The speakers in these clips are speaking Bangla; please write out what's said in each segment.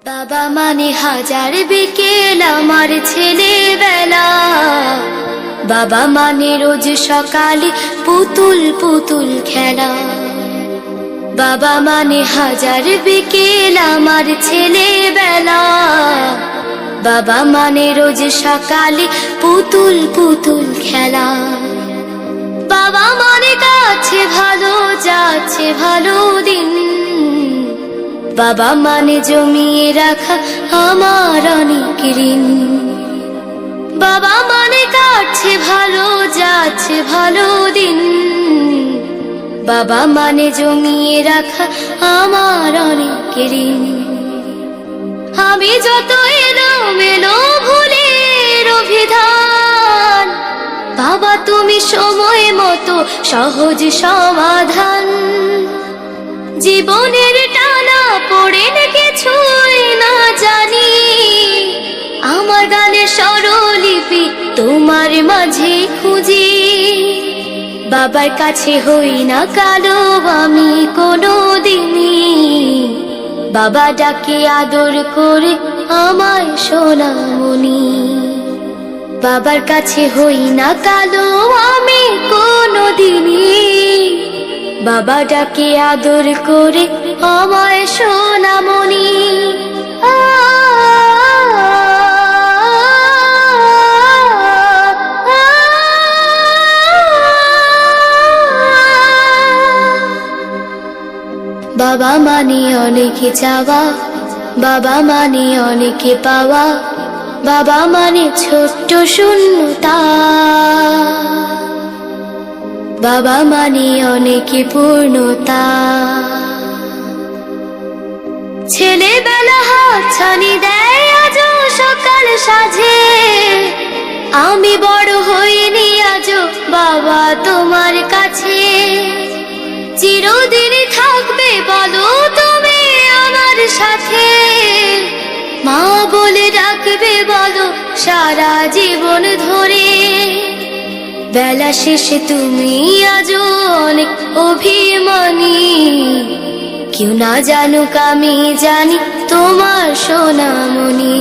বাবা মানে হাজার বিকেল আমার ছেলেবেলা। বাবা মানে রোজ সকালে পুতুল পুতুল খেলা। বাবা মানে হাজার বিকেল আমার ছেলেবেলা। বাবা মানে রোজ সকালে পুতুল পুতুল খেলা। বাবা মানে কাছে ভালো যাচ্ছে ভালো দিন। বাবা মানে জমিয়ে রাখা আমার অনেক ঋণ। বাবা মানে কাটছে ভালো যাচ্ছে ভালো দিন। বাবা মানে জমিয়ে রাখা আমার অনেক ঋণ। আমি যত এলোমেলো ভুলের অভিধান, বাবা তুমি সময় মতো সহজ সমাধান। জীবনের টানা পড়ে কিছুই না জানি, আমার গানের স্বরলিপি তোমার মাঝে খুঁজি। বাবার কাছে হই না কালো আমি কোনো দিনই, বাবা ডাকে আদর করে আমায় সোনামণি। বাবার কাছে হই না কালো আমি কোনো দিনই, বাবা ডাকে আদর করে আমায় সোনামণি। বাবা মানে অনেকে চাওয়া, বাবা মানে অনেকে পাওয়া। বাবা মানে ছোট্ট শূন্যতা, বাবা মানে অনেকে পূর্ণতা। ছেলেবেলা হাতছানি দেয় আজও সকাল সাজে, আমি বড় হইনি আজও বাবা তোমার কাছে। চিরদিনই থাকবে বলো তুমি আমার সাথে, মা বলে ডাকবে বলো সারা জীবন ধরে। বেলা শেষে তুমি আজও অনেক অভিমানী, কেউ না জানুক আমি জানি তোমার সোনামণি।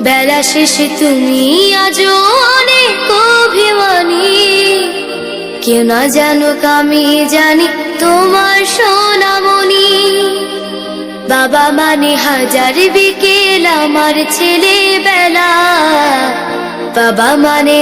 বেলা শেষে তুমি আজও অনেক অভিমানী, কেউ না জানুক আমি জানি তোমার সোনামণি। বাবা মানে হাজার বিকেল আমার ছেলেবেলা। বাবা মানে